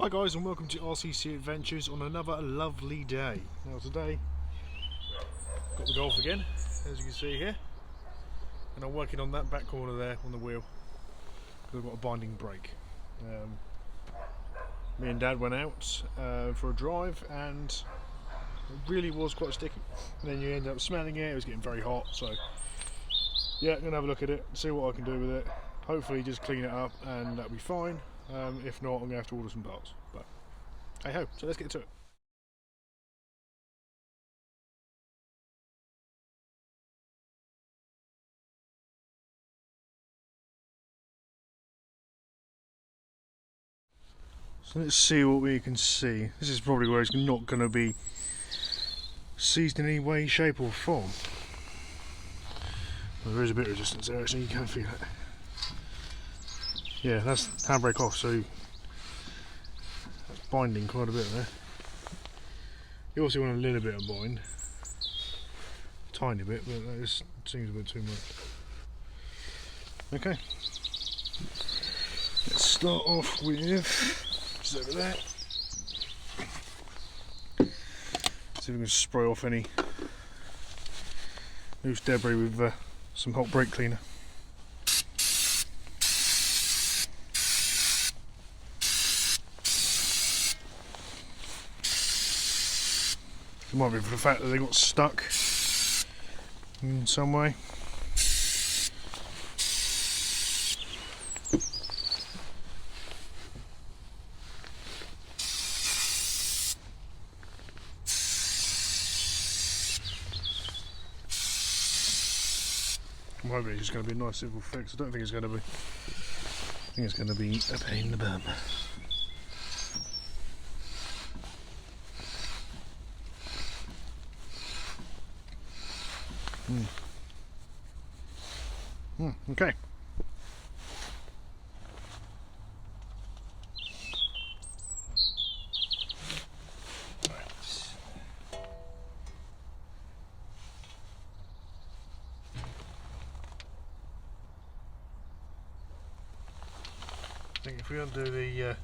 Hi guys, and welcome to RCC Adventures on another lovely day. Now today, got the Golf again, as you can see here, and I'm working on that back corner there on the wheel because I've got a binding brake. Me and Dad went out for a drive and it really was quite sticky. And then you end up smelling it was getting very hot, so yeah, I'm going to have a look at it, see what I can do with it. Hopefully just clean it up and that'll be fine. If not, I'm going to have to order some parts. But hey ho, so let's get to it. So let's see what we can see. This is probably where it's not going to be seized in any way, shape or form. Well, there is a bit of resistance there, actually, you can feel it. Yeah, that's handbrake off, so that's binding quite a bit there. You also want a little bit of bind. A tiny bit, but that just seems a bit too much. Okay. Let's start off with just over there. See if we can spray off any loose debris with some hot brake cleaner. It might be for the fact that they got stuck in some way. I'm hoping it's just going to be a nice simple fix. I don't think it's going to be. I think it's going to be a pain in the bum. Okay. I think if we undo the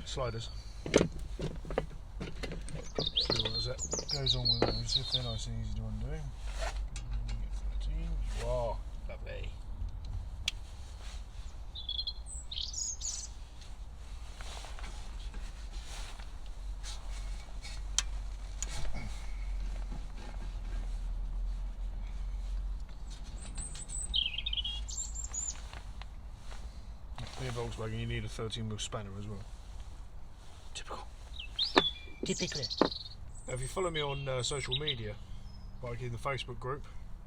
sliders, see what that goes on with those, if they're nice and easy to undo. 13, wow, lovely. In Volkswagen you need a 13mm spanner as well. Typical. Typically. If you follow me on social media, like in the Facebook group,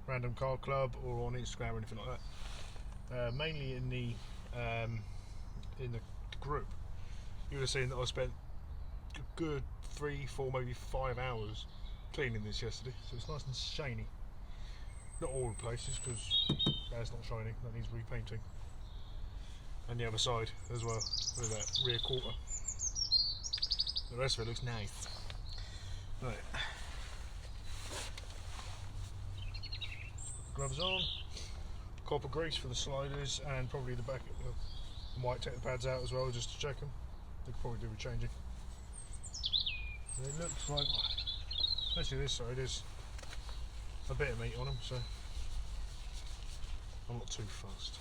Random Car Club, or on Instagram or anything like that, mainly in the group, you would have seen that I spent a good 3, 4, maybe 5 hours cleaning this yesterday, so it's nice and shiny. Not all the places, because that's not shiny, that needs repainting. And the other side as well, with that rear quarter. The rest of it looks nice. Right. Gloves on, copper grease for the sliders, and probably the back. I might take the pads out as well just to check them. They could probably do with changing. And it looks like, especially this side, there's a bit of meat on them, so I'm not too fussed.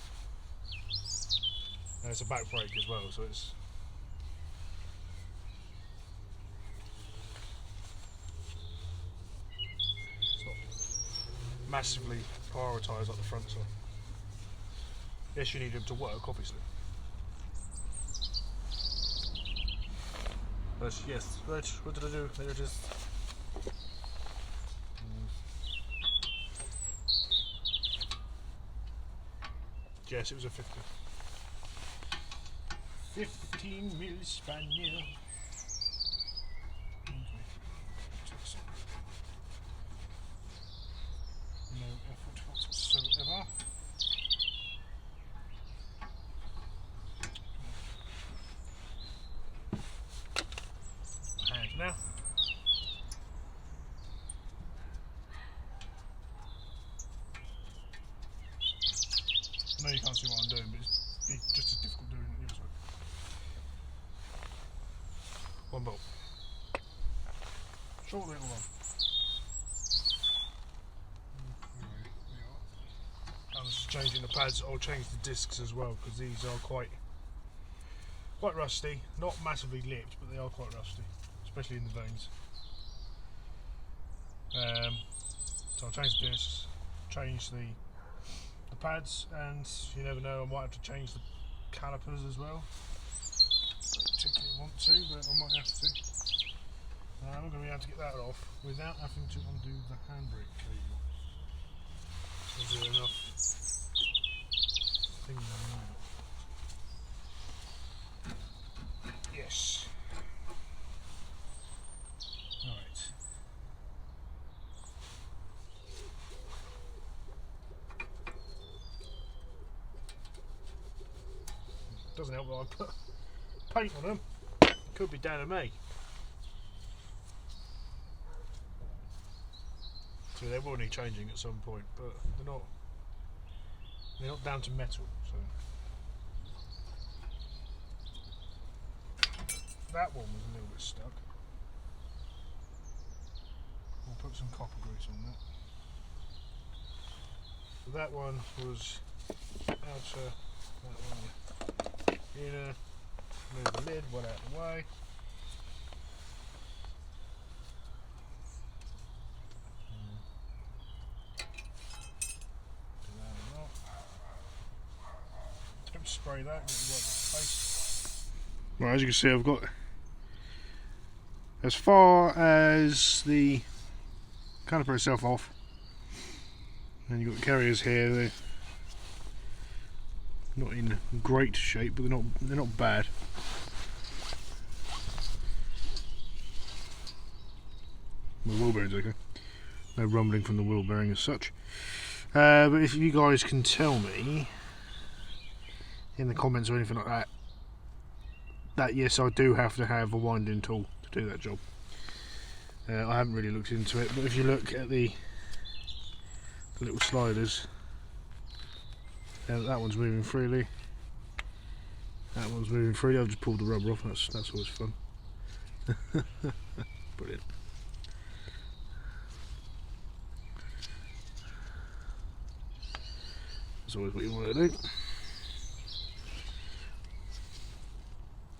And it's a back brake as well, so it's not massively prioritised like the front side. Yes, you need them to work, obviously. But yes, right, what did I do? There it is. Yes, it was a 15mm Spaniel. No effort whatsoever. My hands now. I know you can't see what I'm doing, but it's be just as difficult doing it the other side. One bolt. Short little one. I was changing the pads. I'll change the discs as well because these are quite rusty. Not massively lipped, but they are quite rusty, especially in the vanes. So I'll change the discs, change the pads, and you never know, I might have to change the calipers as well. Don't particularly want to, but I might have to. I'm going to be able to get that off without having to undo the handbrake cable. So do enough thing now. Yes. Alright. Doesn't help that I put paint on them. Could be down to me. So they will need changing at some point, but they're not down to metal. So that one was a little bit stuck. We'll put some copper grease on that. So that one was outer, that one inner. Move the lid, one out of the way. Don't spray that, get it right in the face. Right, as you can see, I've got as far as the caliper itself off, and you've got the carriers here. They're not in great shape, but they're not bad. The wheel bearing's okay. No rumbling from the wheel bearing as such. But if you guys can tell me in the comments or anything like that yes, I do have to have a winding tool to do that job. I haven't really looked into it, but if you look at the little sliders, that one's moving freely. That one's moving freely. I've just pulled the rubber off. That's always fun. Brilliant. That's always what you want to do.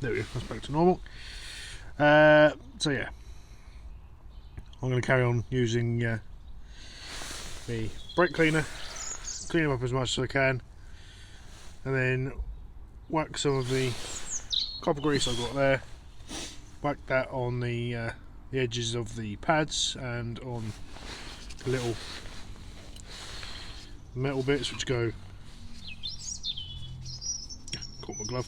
There we go. That's back to normal. So yeah, I'm going to carry on using the brake cleaner, clean them up as much as I can, and then whack some of the copper grease I've got there, whack that on the edges of the pads and on the little metal bits which go, caught my glove,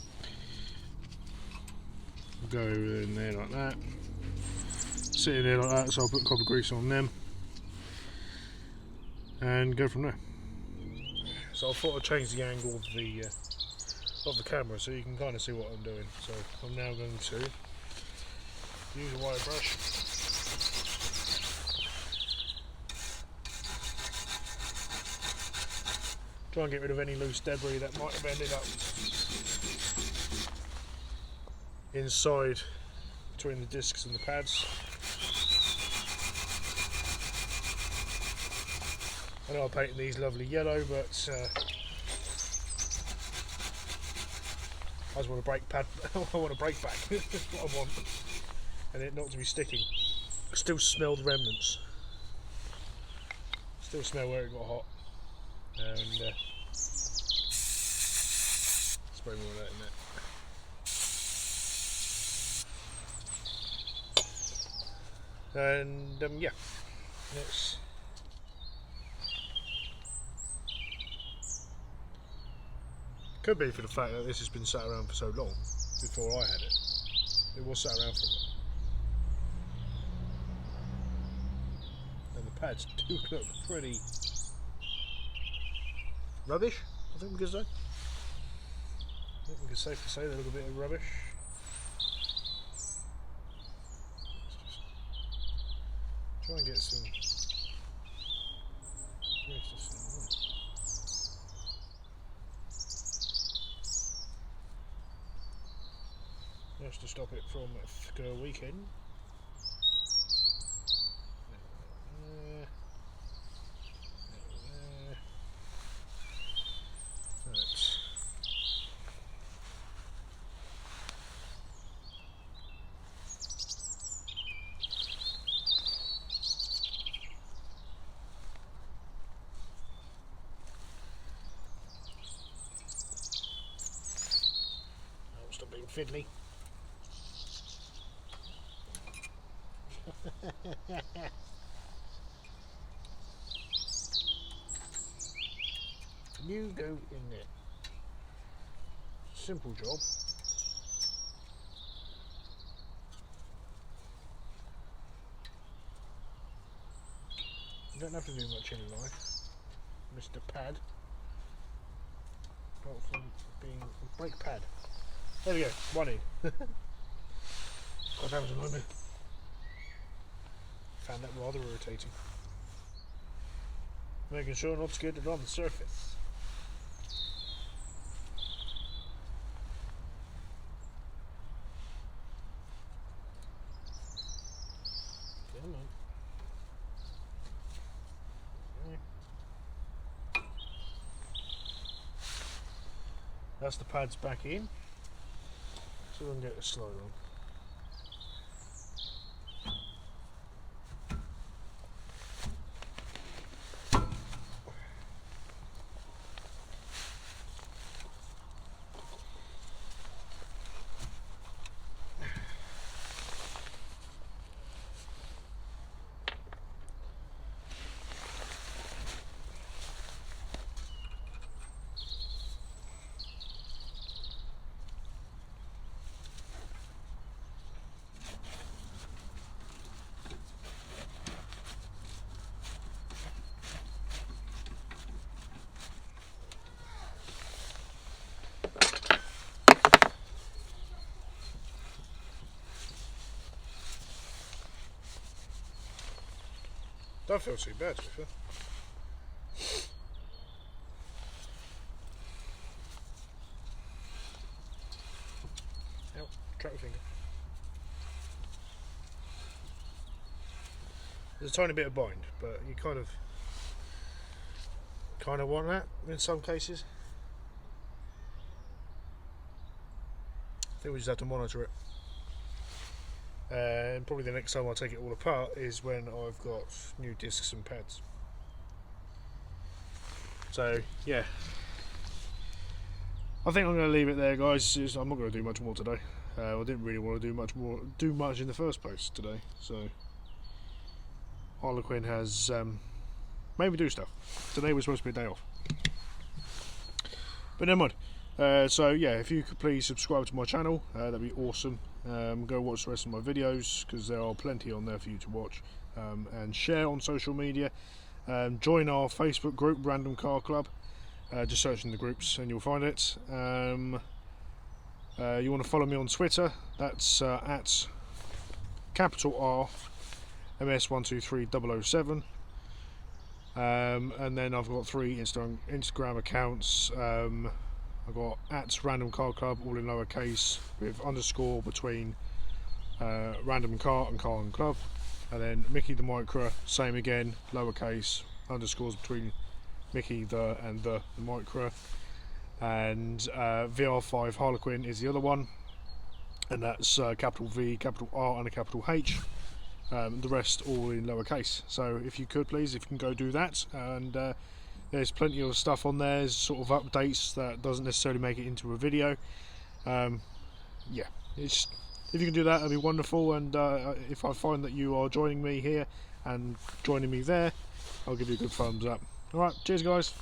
go in there like that, sit in there like that, so I'll put copper grease on them and go from there. So I thought I'd change the angle of the camera so you can kind of see what I'm doing. So I'm now going to use a wire brush. Try and get rid of any loose debris that might have ended up inside between the discs and the pads. I know I'm painting these lovely yellow, but I just want a brake pad. I want a brake back. That's what I want, and it not to be sticking. I still smell the remnants. Still smell where it got hot, and spray more of that in there. And yeah, let's. Could be for the fact that this has been sat around for so long before I had it. It was sat around for a while. And the pads do look pretty rubbish, I think we can say. I think we can safely say they look a bit of rubbish. Let's just try and get some grease to see. just to stop it from a weekend. Stop being fiddly. You go in there. Simple job. You don't have to do much in life, Mr. Pad. Apart from being a brake pad. There we go, one in. God, that was a nightmare. Found that rather irritating. Making sure not to get it on the surface. Come on. That's the pads back in. So we can get the slide on. Don't feel too bad, to be fair. Ow, trap your finger. There's a tiny bit of bind, but you kind of want that in some cases. I think we just have to monitor it. And probably the next time I take it all apart is when I've got new discs and pads. So yeah, I think I'm going to leave it there, guys. I'm not going to do much more today. I didn't really want to do much in the first place today. So Harlequin has made me do stuff. Today was supposed to be a day off, but never mind. So yeah, if you could please subscribe to my channel, that'd be awesome. Go watch the rest of my videos because there are plenty on there for you to watch, and share on social media. Join our Facebook group, Random Car Club. Just search in the groups and you'll find it. You want to follow me on Twitter? That's at capital R MS123007. And then I've got 3 Instagram accounts. I've got at Random Car Club, all in lowercase, with underscore between Random Car and Car and Club, and then Mickey the Micro, same again, lowercase, underscores between Mickey the and the Micro, and VR5 Harlequin is the other one, and that's capital V, capital R and a capital H. The rest all in lowercase. So if you could please, if you can go do that, and there's plenty of stuff on there, sort of updates that doesn't necessarily make it into a video. Yeah, if you can do that, that'd be wonderful. And if I find that you are joining me here and joining me there, I'll give you a good thumbs up. Alright, cheers guys.